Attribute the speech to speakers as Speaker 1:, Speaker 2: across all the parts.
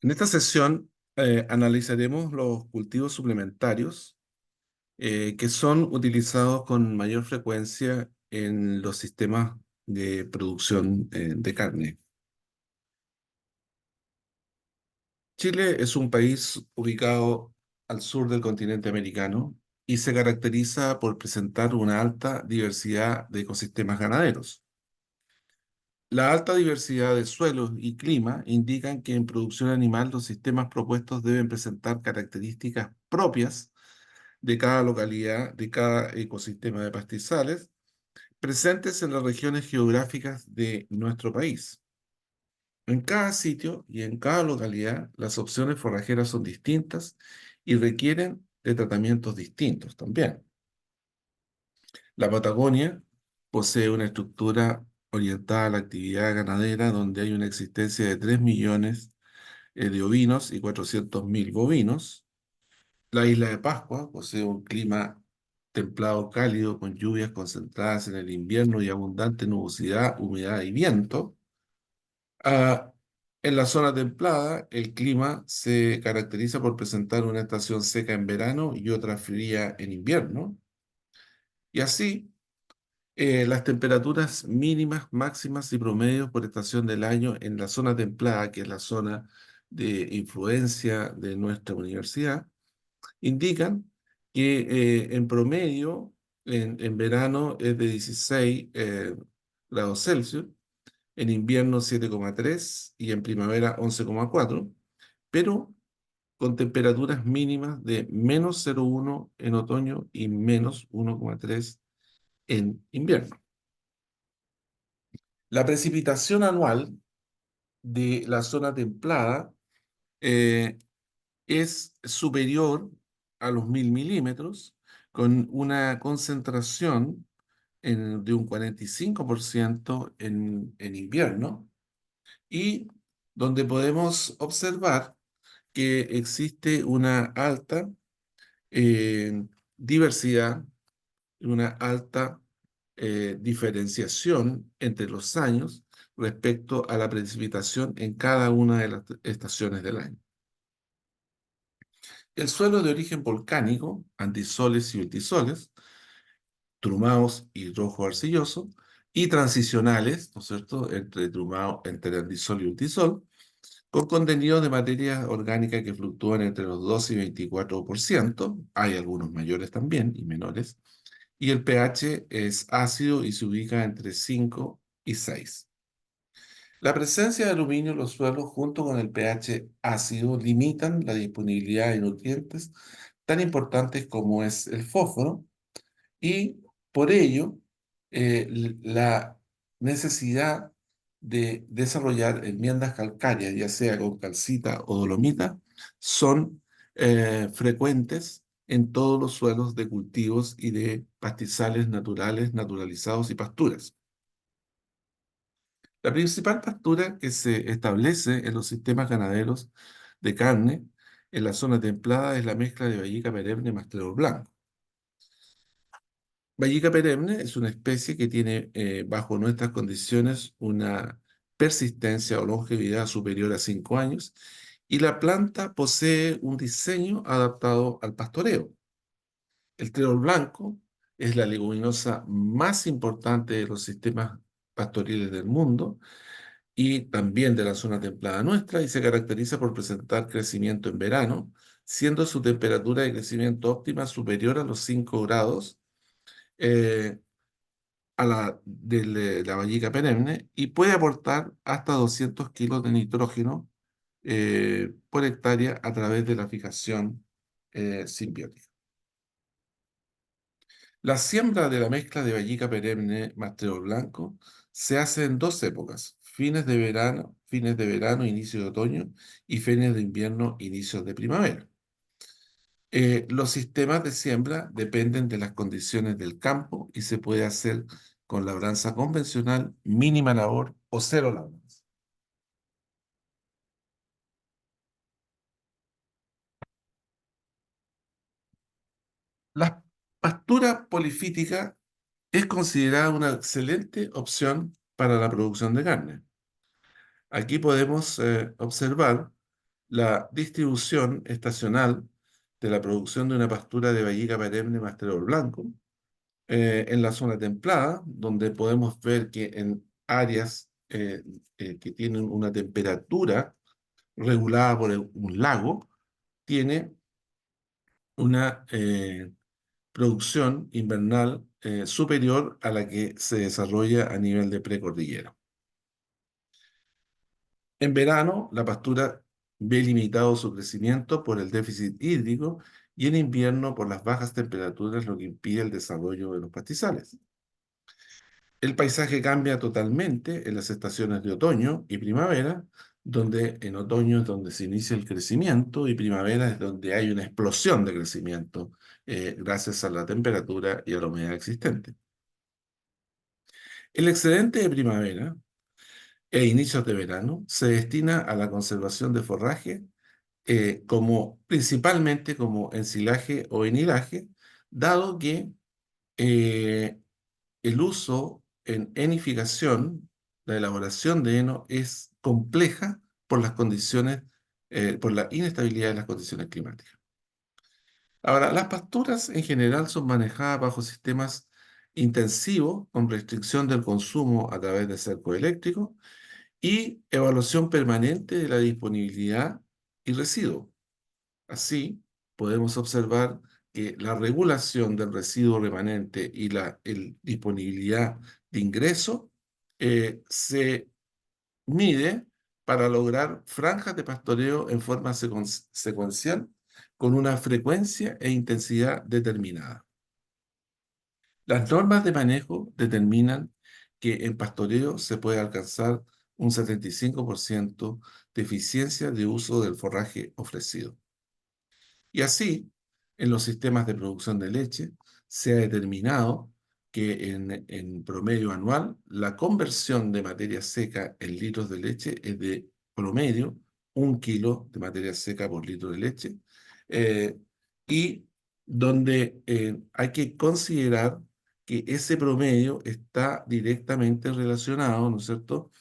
Speaker 1: En esta sesión analizaremos los cultivos suplementarios que son utilizados con mayor frecuencia en los sistemas de producción de carne. Chile es un país ubicado al sur del continente americano y se caracteriza por presentar una alta diversidad de ecosistemas ganaderos. La alta diversidad de suelos y clima indican que en producción animal los sistemas propuestos deben presentar características propias de cada localidad, de cada ecosistema de pastizales presentes en las regiones geográficas de nuestro país. En cada sitio y en cada localidad, las opciones forrajeras son distintas y requieren de tratamientos distintos también. La Patagonia posee una estructura orientada a la actividad ganadera donde hay una existencia de 3 millones de ovinos y 400.000 bovinos. La isla de Pascua posee un clima templado cálido con lluvias concentradas en el invierno y abundante nubosidad, humedad y viento. Ah, en la zona templada, el clima se caracteriza por presentar una estación seca en verano y otra fría en invierno. Y así, las temperaturas mínimas, máximas y promedios por estación del año en la zona templada, que es la zona de influencia de nuestra universidad, indican que en promedio en verano es de 16 grados Celsius, en invierno 7,3 y en primavera 11,4, pero con temperaturas mínimas de menos 0,1 en otoño y menos 1,3 en invierno. La precipitación anual de la zona templada eh, es superior a los 1.000 milímetros, con una concentración de un 45% en invierno, y donde podemos observar que existe una alta diversidad, una alta diferenciación entre los años respecto a la precipitación en cada una de las estaciones del año. El suelo de origen volcánico, antisoles y ultisoles, trumados y rojo arcilloso, y transicionales, ¿no es cierto?, entre trumado, entre antisol y ultisol, con contenidos de materia orgánica que fluctúan entre los 12 y 24%, hay algunos mayores también y menores, y el pH es ácido y se ubica entre 5 y 6. La presencia de aluminio en los suelos junto con el pH ácido limitan la disponibilidad de nutrientes tan importantes como es el fósforo, y por ello la necesidad de desarrollar enmiendas calcáreas, ya sea con calcita o dolomita, son frecuentes en todos los suelos de cultivos y de pastizales naturales, naturalizados y pasturas. La principal pastura que se establece en los sistemas ganaderos de carne en la zona templada es la mezcla de Vallica perenne más trébol blanco. Vallica perenne es una especie que tiene, bajo nuestras condiciones, una persistencia o longevidad superior a 5 años, y la planta posee un diseño adaptado al pastoreo. El trébol blanco es la leguminosa más importante de los sistemas pastoriles del mundo y también de la zona templada nuestra, y se caracteriza por presentar crecimiento en verano, siendo su temperatura de crecimiento óptima superior a los 5 grados eh, a la de la vallica perenne, y puede aportar hasta 200 kilos de nitrógeno por hectárea a través de la fijación simbiótica. La siembra de la mezcla de vallica perenne más trébol blanco se hace en dos épocas: fines de verano, inicio de otoño, y fines de invierno, inicios de primavera. Los sistemas de siembra dependen de las condiciones del campo y se puede hacer con labranza convencional, mínima labor o cero labranza. La pastura polifítica es considerada una excelente opción para la producción de carne. Aquí podemos observar La distribución estacional de la producción de una pastura de vallica perenne más trébol blanco en la zona templada, donde podemos ver que en áreas que tienen una temperatura regulada por un lago, tiene una producción invernal superior a la que se desarrolla a nivel de precordillera. En verano, la pastura ve limitado su crecimiento por el déficit hídrico y en invierno por las bajas temperaturas, lo que impide el desarrollo de los pastizales. El paisaje cambia totalmente en las estaciones de otoño y primavera, donde en otoño es donde se inicia el crecimiento y primavera es donde hay una explosión de crecimiento gracias a la temperatura y a la humedad existente. El excedente de primavera e inicios de verano se destina a la conservación de forraje como principalmente como ensilaje o enilaje, dado que eh, el uso en enificación, la elaboración de heno es compleja por las condiciones, por la inestabilidad de las condiciones climáticas. Ahora, las pasturas en general son manejadas bajo sistemas intensivos con restricción del consumo a través de cercos eléctricos y evaluación permanente de la disponibilidad y residuos. Así, podemos observar que la regulación del residuo remanente y la disponibilidad de ingreso se mide para lograr franjas de pastoreo en forma secuencial con una frecuencia e intensidad determinada. Las normas de manejo determinan que en pastoreo se puede alcanzar un 75% de eficiencia de uso del forraje ofrecido. Y así, en los sistemas de producción de leche, se ha determinado que en promedio anual la conversión de materia seca en litros de leche es de promedio 1 kilo de materia seca por litro de leche, eh, y donde hay que considerar que ese promedio está directamente relacionado, ¿no es cierto?,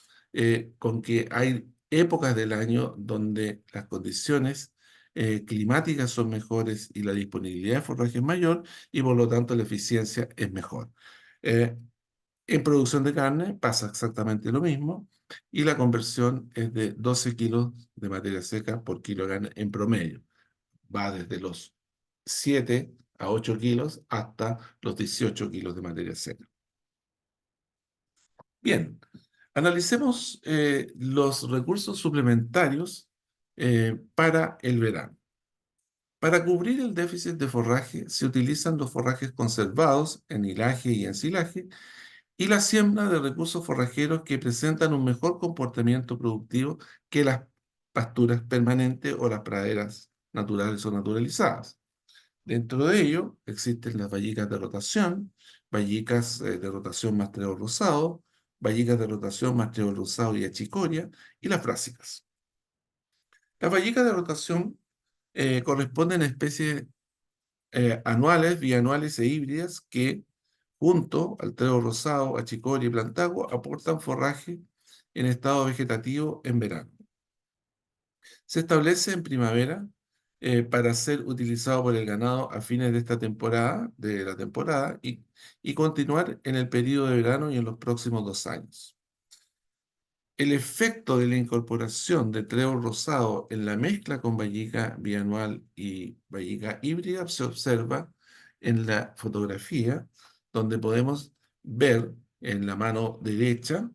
Speaker 1: con que hay épocas del año donde las condiciones climáticas son mejores y la disponibilidad de forraje es mayor y por lo tanto la eficiencia es mejor. Eh, en producción de carne pasa exactamente lo mismo y la conversión es de 12 kilos de materia seca por kilo de carne en promedio. Va desde los 7 a 8 kilos hasta los 18 kilos de materia seca. Bien, analicemos los recursos suplementarios para el verano. Para cubrir el déficit de forraje, se utilizan los forrajes conservados en hilaje y ensilaje y la siembra de recursos forrajeros que presentan un mejor comportamiento productivo que las pasturas permanentes o las praderas naturales o naturalizadas. Dentro de ello existen las vallicas de rotación, vallicas de rotación más trébol rosado, vallicas de rotación más trébol rosado y achicoria, y las brásicas. Las vallicas de rotación corresponden a especies anuales, bianuales e híbridas que, junto al trébol rosado, achicoria y plantago, aportan forraje en estado vegetativo en verano. Se establece en primavera para ser utilizado por el ganado a fines de esta temporada, y continuar en el periodo de verano y en los próximos 2 años. El efecto de la incorporación de trébol rosado en la mezcla con vallica bianual y vallica híbrida se observa en la fotografía, donde podemos ver en la mano derecha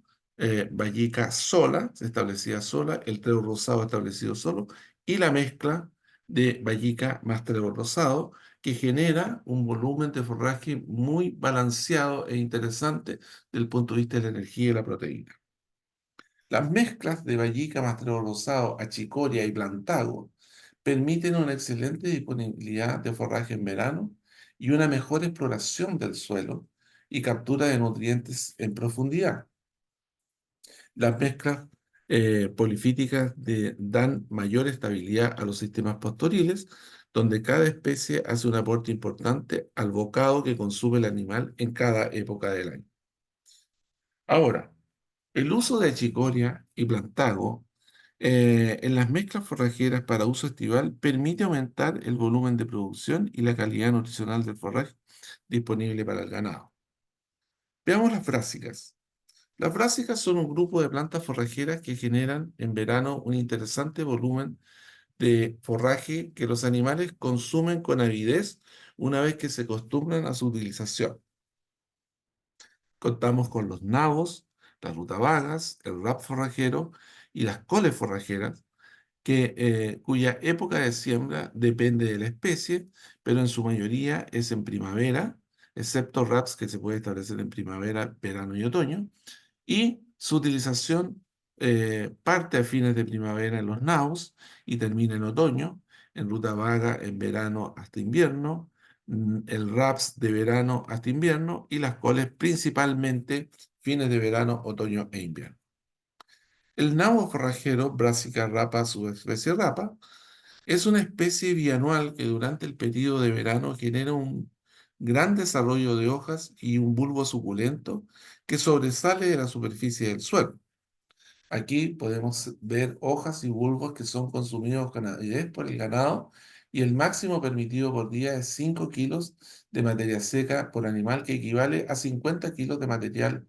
Speaker 1: vallica sola, establecida sola, el trébol rosado establecido solo, y la mezcla de vallica más trébol rosado, que genera un volumen de forraje muy balanceado e interesante desde el punto de vista de la energía y la proteína. Las mezclas de vallica, mastreo rosado, achicoria y plantago permiten una excelente disponibilidad de forraje en verano y una mejor exploración del suelo y captura de nutrientes en profundidad. Las mezclas polifíticas dan mayor estabilidad a los sistemas pastoriles, donde cada especie hace un aporte importante al bocado que consume el animal en cada época del año. Ahora, el uso de achicoria y plantago En las mezclas forrajeras para uso estival permite aumentar el volumen de producción y la calidad nutricional del forraje disponible para el ganado. Veamos las brásicas. Las brásicas son un grupo de plantas forrajeras que generan en verano un interesante volumen de forraje que los animales consumen con avidez una vez que se acostumbran a su utilización. Contamos con los nabos, las rutabagas, el rap forrajero y las coles forrajeras, cuya época de siembra depende de la especie, pero en su mayoría es en primavera, excepto raps que se puede establecer en primavera, verano y otoño, y su utilización parte a fines de primavera en los naos y termina en otoño, en rutabaga en verano hasta invierno, el raps de verano hasta invierno y las coles principalmente fines de verano, otoño e invierno. El nabo forrajero, Brassica rapa, subespecie rapa, es una especie bianual que durante el periodo de verano genera un gran desarrollo de hojas y un bulbo suculento que sobresale de la superficie del suelo. Aquí podemos ver hojas y bulbos que son consumidos con avidez por el ganado y el máximo permitido por día es 5 kilos de materia seca por animal, que equivale a 50 kilos de material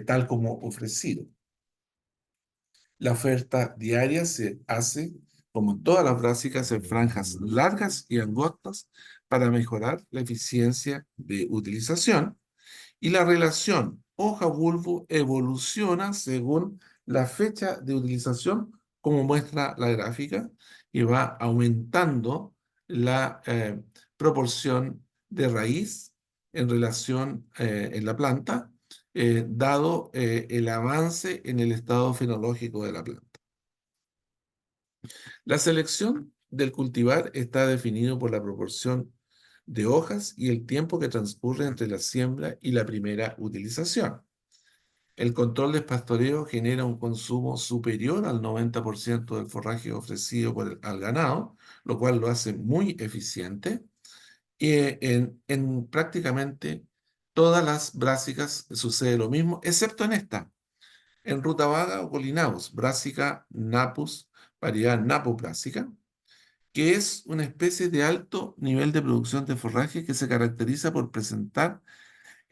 Speaker 1: tal como ofrecido. La oferta diaria se hace, como en todas las brásicas, en franjas largas y angostas para mejorar la eficiencia de utilización, y la relación hoja-bulbo evoluciona según la fecha de utilización, como muestra la gráfica, y va aumentando la proporción de raíz en relación en la planta, dado el avance en el estado fenológico de la planta. La selección del cultivar está definido por la proporción de hojas y el tiempo que transcurre entre la siembra y la primera utilización. El control del pastoreo genera un consumo superior al 90% del forraje ofrecido al ganado, lo cual lo hace muy eficiente. En prácticamente todas las brásicas sucede lo mismo, excepto en esta. En rutabaga o colinaos, Brassica napus, variedad napo brásica, que es una especie de alto nivel de producción de forraje que se caracteriza por presentar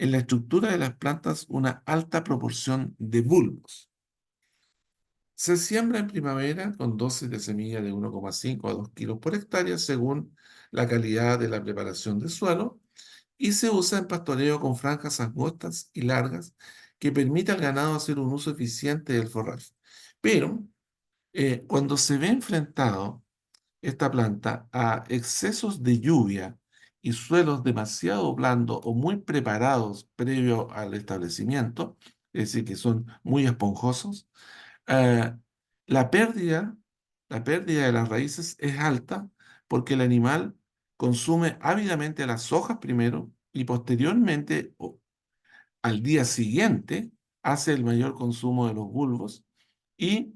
Speaker 1: en la estructura de las plantas una alta proporción de bulbos. Se siembra en primavera con dosis de semilla de 1,5 a 2 kilos por hectárea según la calidad de la preparación del suelo, y se usa en pastoreo con franjas angostas y largas que permite al ganado hacer un uso eficiente del forraje. Pero cuando se ve enfrentado esta planta a excesos de lluvia y suelos demasiado blandos o muy preparados previo al establecimiento, es decir, que son muy esponjosos, eh, la pérdida, la pérdida de las raíces es alta porque el animal consume ávidamente las hojas primero y posteriormente, o al día siguiente, hace el mayor consumo de los bulbos, y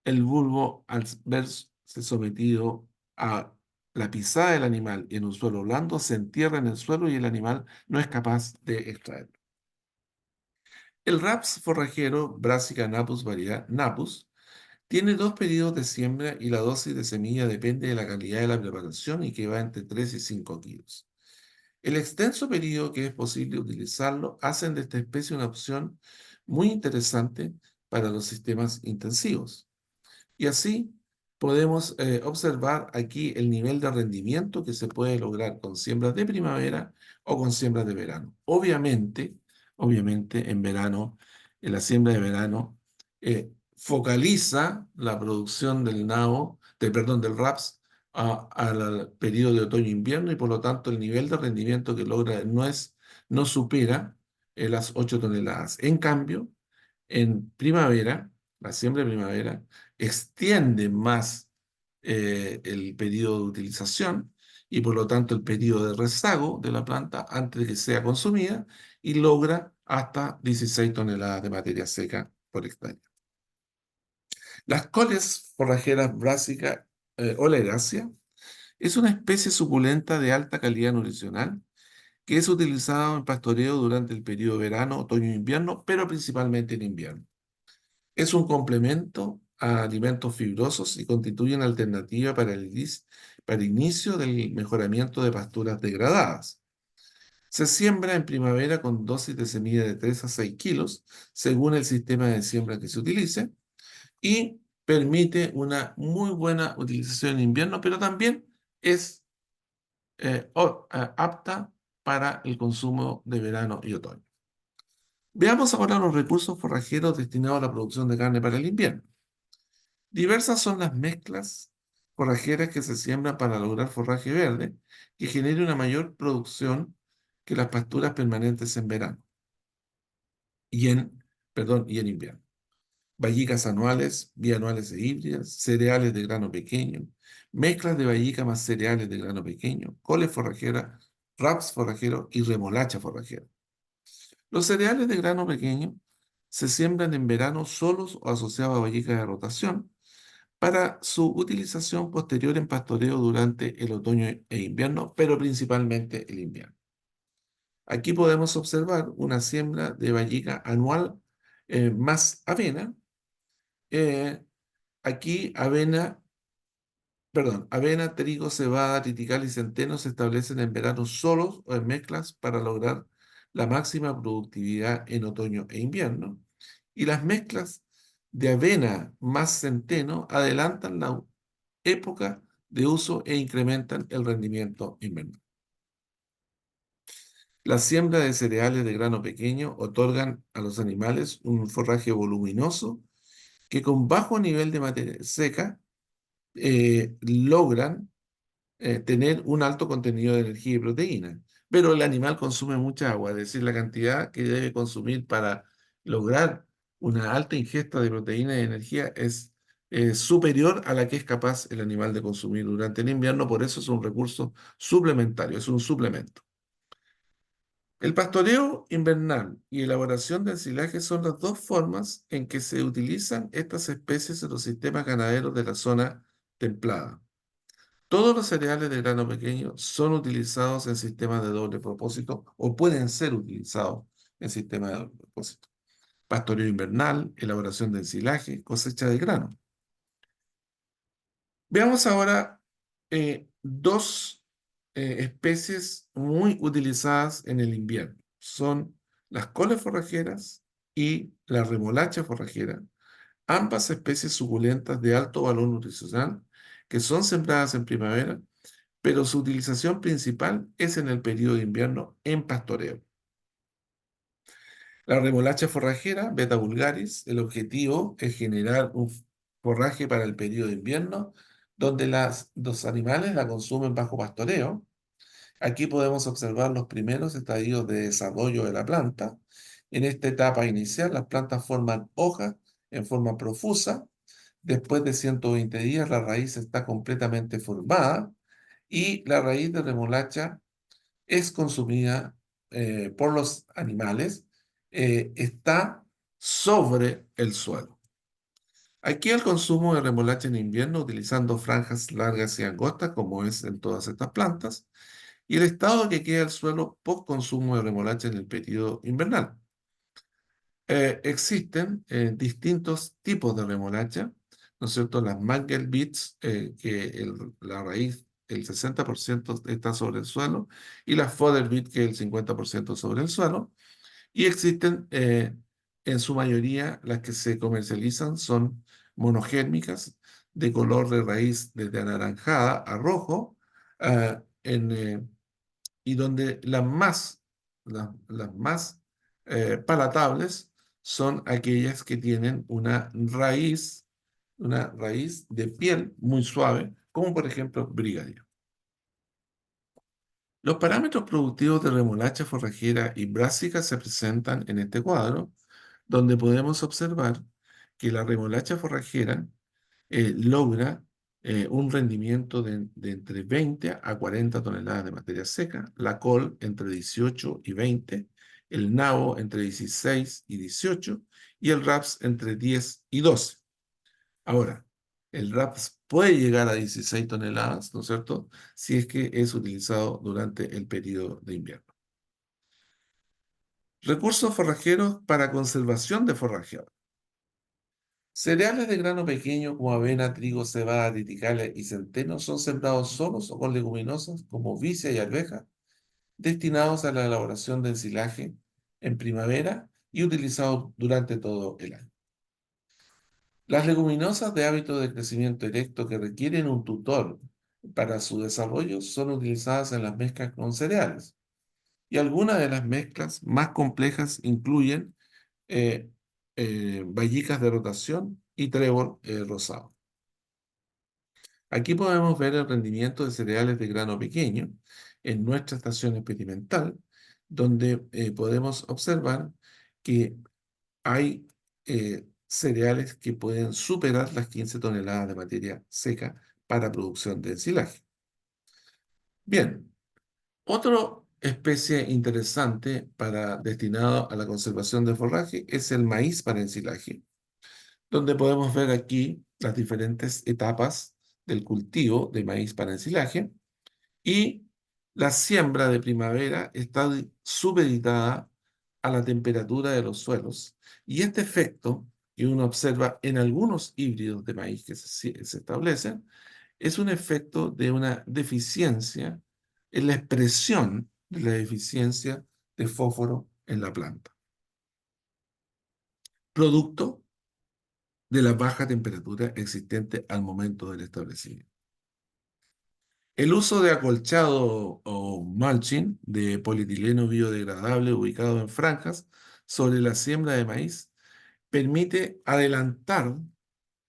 Speaker 1: el bulbo, al verse sometido a la pisada del animal en un suelo blando, se entierra en el suelo y el animal no es capaz de extraerlo. El raps forrajero, Brassica napus, variedad napus, tiene dos periodos de siembra y la dosis de semilla depende de la calidad de la preparación, y que va entre 3 y 5 kilos. El extenso periodo que es posible utilizarlo hacen de esta especie una opción muy interesante para los sistemas intensivos. Y así podemos observar aquí el nivel de rendimiento que se puede lograr con siembras de primavera o con siembras de verano. Obviamente en verano, en la siembra de verano, focaliza la producción del nabo, perdón, del raps al periodo de otoño-invierno, y por lo tanto el nivel de rendimiento que logra no supera las 8 toneladas. En cambio, en primavera, la siembra de primavera extiende más el periodo de utilización y por lo tanto el periodo de rezago de la planta antes de que sea consumida, y logra hasta 16 toneladas de materia seca por hectárea. Las coles forrajeras Brassica oleracea es una especie suculenta de alta calidad nutricional que es utilizada en pastoreo durante el periodo verano, otoño e invierno, pero principalmente en invierno. Es un complemento a alimentos fibrosos y constituyen alternativa para el inicio del mejoramiento de pasturas degradadas. Se siembra en primavera con dosis de semilla de 3 a 6 kilos, según el sistema de siembra que se utilice, y permite una muy buena utilización en invierno, pero también es apta para el consumo de verano y otoño. Veamos ahora los recursos forrajeros destinados a la producción de carne para el invierno. Diversas son las mezclas forrajeras que se siembran para lograr forraje verde que genere una mayor producción que las pasturas permanentes en verano y y en invierno. Vallicas anuales, bianuales e híbridas, cereales de grano pequeño, mezclas de vallica más cereales de grano pequeño, coles forrajera, raps forrajero y remolacha forrajera. Los cereales de grano pequeño se siembran en verano solos o asociados a vallicas de rotación para su utilización posterior en pastoreo durante el otoño e invierno, pero principalmente el invierno. Aquí podemos observar una siembra de vallica anual más avena. Eh, Aquí avena, trigo, cebada, triticale y centeno se establecen en verano solos o en mezclas para lograr la máxima productividad en otoño e invierno. Y las mezclas de avena más centeno adelantan la época de uso e incrementan el rendimiento invernal. La siembra de cereales de grano pequeño otorgan a los animales un forraje voluminoso que con bajo nivel de materia seca logran tener un alto contenido de energía y proteína. Pero el animal consume mucha agua, es decir, la cantidad que debe consumir para lograr una alta ingesta de proteína y energía es superior a la que es capaz el animal de consumir durante el invierno, por eso es un recurso suplementario, es un suplemento. El pastoreo invernal y elaboración del silaje son las dos formas en que se utilizan estas especies en los sistemas ganaderos de la zona templada. Todos los cereales de grano pequeño son utilizados en sistemas de doble propósito o pueden ser utilizados en sistemas de doble propósito. Pastoreo invernal, elaboración del silage, cosecha de grano. Veamos ahora dos especies muy utilizadas en el invierno. Son las coles forrajeras y la remolacha forrajera, ambas especies suculentas de alto valor nutricional que son sembradas en primavera, pero su utilización principal es en el periodo de invierno en pastoreo. La remolacha forrajera, Beta vulgaris, el objetivo es generar un forraje para el periodo de invierno, donde los animales la consumen bajo pastoreo. Aquí podemos observar los primeros estadios de desarrollo de la planta. En esta etapa inicial, las plantas forman hojas en forma profusa. Después de 120 días, la raíz está completamente formada y la raíz de remolacha es consumida por los animales, está sobre el suelo. Aquí el consumo de remolacha en invierno utilizando franjas largas y angostas, como es en todas estas plantas, y el estado que queda el suelo post consumo de remolacha en el periodo invernal. Existen distintos tipos de remolacha, ¿no es cierto? Las Mangel beets, la raíz, el 60% está sobre el suelo, y las Fodder beet, que el 50% sobre el suelo. Y existen, en su mayoría, las que se comercializan son monogérmicas, de color de raíz desde anaranjada a rojo, ah, y donde las más palatables son aquellas que tienen una raíz de piel muy suave, como por ejemplo Brigadia. Los parámetros productivos de remolacha forrajera y brásica se presentan en este cuadro, donde podemos observar que la remolacha forrajera logra un rendimiento de entre 20 a 40 toneladas de materia seca, la col entre 18 y 20, el nabo entre 16 y 18 y el raps entre 10 y 12. Ahora, el RAPS puede llegar a 16 toneladas, ¿no es cierto?, si es que es utilizado durante el periodo de invierno. Recursos forrajeros para conservación de forrajeros. Cereales de grano pequeño como avena, trigo, cebada, triticale y centeno son sembrados solos o con leguminosas como vicia y arveja, destinados a la elaboración de ensilaje en primavera y utilizados durante todo el año. Las leguminosas de hábito de crecimiento erecto que requieren un tutor para su desarrollo son utilizadas en las mezclas con cereales. Y algunas de las mezclas más complejas incluyen eh, vallicas de rotación y trébol rosado. Aquí podemos ver el rendimiento de cereales de grano pequeño en nuestra estación experimental, donde podemos observar que hay cereales que pueden superar las 15 toneladas de materia seca para producción de ensilaje. Bien, otra especie interesante destinado a la conservación de forraje es el maíz para ensilaje, donde podemos ver aquí las diferentes etapas del cultivo de maíz para ensilaje y la siembra de primavera está supeditada a la temperatura de los suelos. Y este efecto que uno observa en algunos híbridos de maíz que se establecen es un efecto de una deficiencia en la expresión de la deficiencia de fósforo en la planta, producto de la baja temperatura existente al momento del establecimiento. El uso de acolchado o mulching de polietileno biodegradable ubicado en franjas sobre la siembra de maíz permite adelantar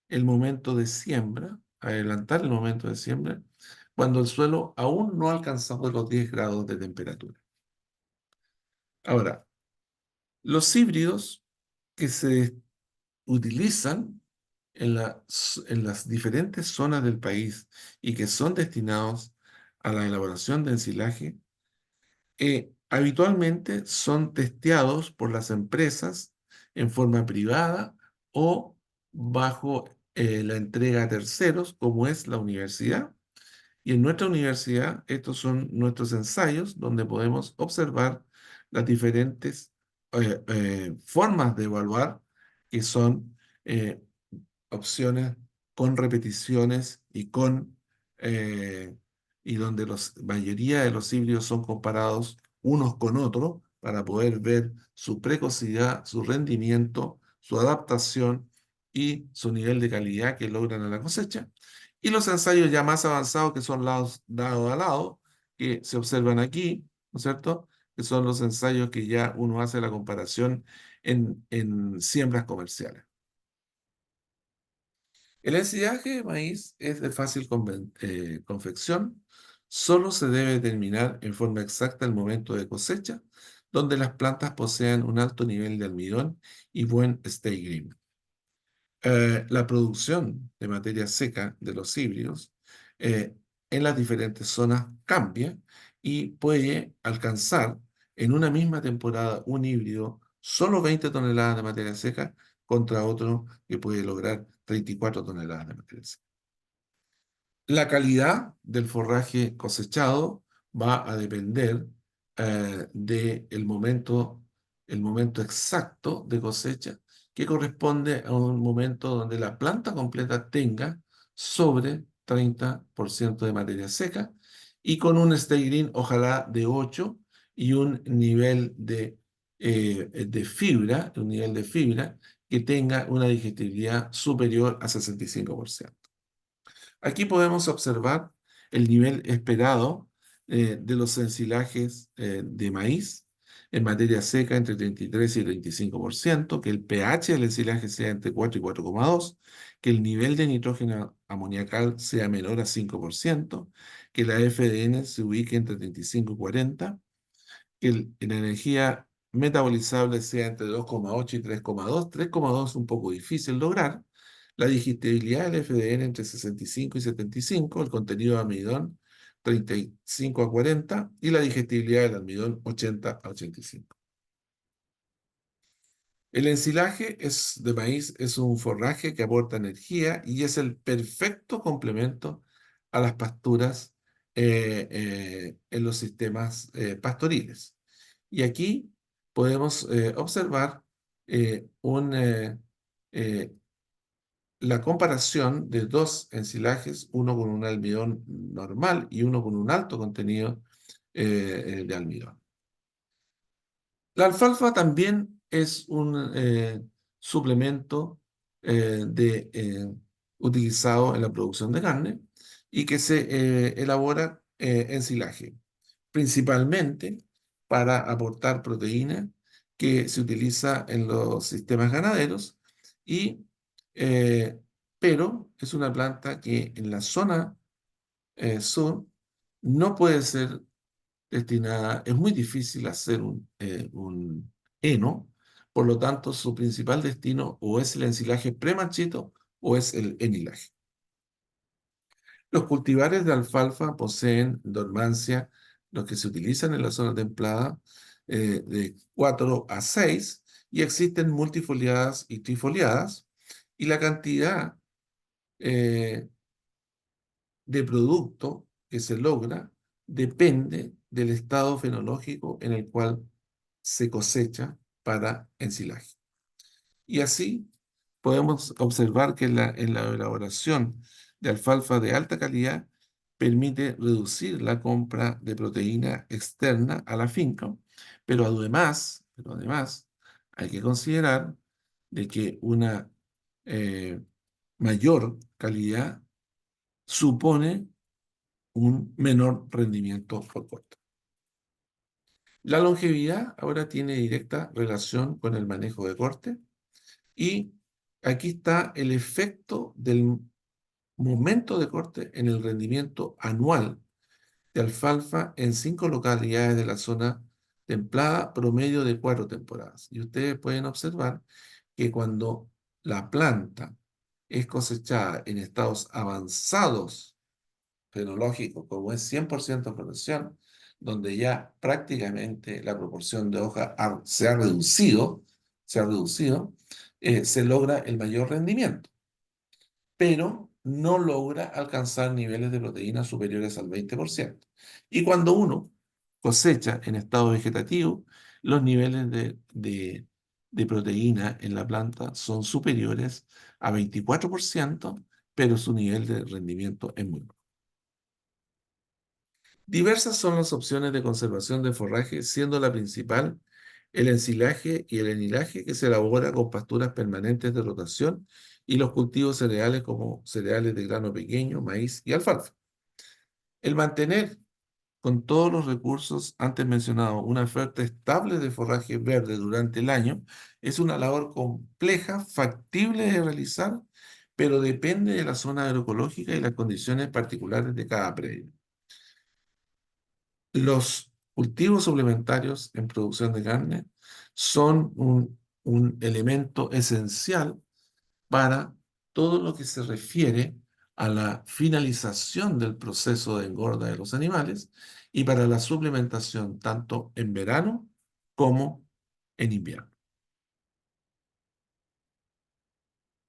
Speaker 1: el momento de siembra cuando el suelo aún no ha alcanzado los 10 grados de temperatura. Ahora, los híbridos que se utilizan en las diferentes zonas del país y que son destinados a la elaboración de ensilaje, habitualmente son testeados por las empresas en forma privada o bajo la entrega a terceros, como es la universidad. Y en nuestra universidad, estos son nuestros ensayos donde podemos observar las diferentes formas de evaluar que son eh, opciones con repeticiones eh, y donde la mayoría de los híbridos son comparados unos con otros para poder ver su precocidad, su rendimiento, su adaptación y su nivel de calidad que logran a la cosecha. Y los ensayos ya más avanzados que son lado a lado, que se observan aquí, ¿no es cierto? Que son los ensayos que ya uno hace la comparación en siembras comerciales. El ensillaje de maíz es de fácil confección, solo se debe determinar en forma exacta el momento de cosecha, donde las plantas posean un alto nivel de almidón y buen staging. La producción de materia seca de los híbridos eh, en las diferentes zonas cambia y puede alcanzar en una misma temporada un híbrido solo 20 toneladas de materia seca contra otro que puede lograr 34 toneladas de materia seca. La calidad del forraje cosechado va a depender el momento exacto de cosecha, que corresponde a un momento donde la planta completa tenga sobre 30% de materia seca y con un staging ojalá de 8 y un nivel de fibra que tenga una digestibilidad superior a 65%. Aquí podemos observar el nivel esperado de los ensilajes de maíz en materia seca entre 33 y 35%, que el pH del ensilaje sea entre 4 y 4,2, que el nivel de nitrógeno amoniacal sea menor a 5%, que la FDN se ubique entre 35 y 40, que la energía metabolizable sea entre 2,8 y 3,2. 3,2 es un poco difícil lograr. La digestibilidad del FDN entre 65 y 75, el contenido de almidón 35 a 40 y la digestibilidad del almidón 80 a 85. El ensilaje de maíz es un forraje que aporta energía y es el perfecto complemento a las pasturas en los sistemas pastoriles. Y aquí podemos observar un la comparación de dos ensilajes, uno con un almidón normal y uno con un alto contenido de almidón. La alfalfa también es un suplemento utilizado en la producción de carne y que se elabora en silaje, principalmente para aportar proteína que se utiliza en los sistemas ganaderos y pero es una planta que en la zona sur no puede ser destinada, es muy difícil hacer un heno, por lo tanto su principal destino o es el ensilaje premarchito o es el enilaje. Los cultivares de alfalfa poseen dormancia, los que se utilizan en la zona templada, de 4 a 6 y existen multifoliadas y trifoliadas, y la cantidad eh, de producto que se logra depende del estado fenológico en el cual se cosecha para ensilaje. Y así podemos observar que en la elaboración de alfalfa de alta calidad permite reducir la compra de proteína externa a la finca, pero además hay que considerar de que una eh, mayor calidad supone un menor rendimiento por corte. La longevidad ahora tiene directa relación con el manejo de corte y aquí está el efecto del momento de corte en el rendimiento anual de alfalfa en 5 localidades de la zona templada, promedio de 4 temporadas. Y ustedes pueden observar que cuando la planta es cosechada en estados avanzados fenológico, como es 100% floración, donde ya prácticamente la proporción de hoja se ha reducido, se logra el mayor rendimiento, pero no logra alcanzar niveles de proteína superiores al 20%. Y cuando uno cosecha en estado vegetativo, los niveles de proteína en la planta son superiores a 24%, pero su nivel de rendimiento es muy bajo. Diversas son las opciones de conservación de forraje, siendo la principal el ensilaje y el enilaje que se elabora con pasturas permanentes de rotación y los cultivos cereales como cereales de grano pequeño, maíz y alfalfa. El mantener con todos los recursos antes mencionados una oferta estable de forraje verde durante el año es una labor compleja, factible de realizar, pero depende de la zona agroecológica y las condiciones particulares de cada predio. Los cultivos suplementarios en producción de carne son un elemento esencial para todo lo que se refiere a la finalización del proceso de engorda de los animales y para la suplementación tanto en verano como en invierno.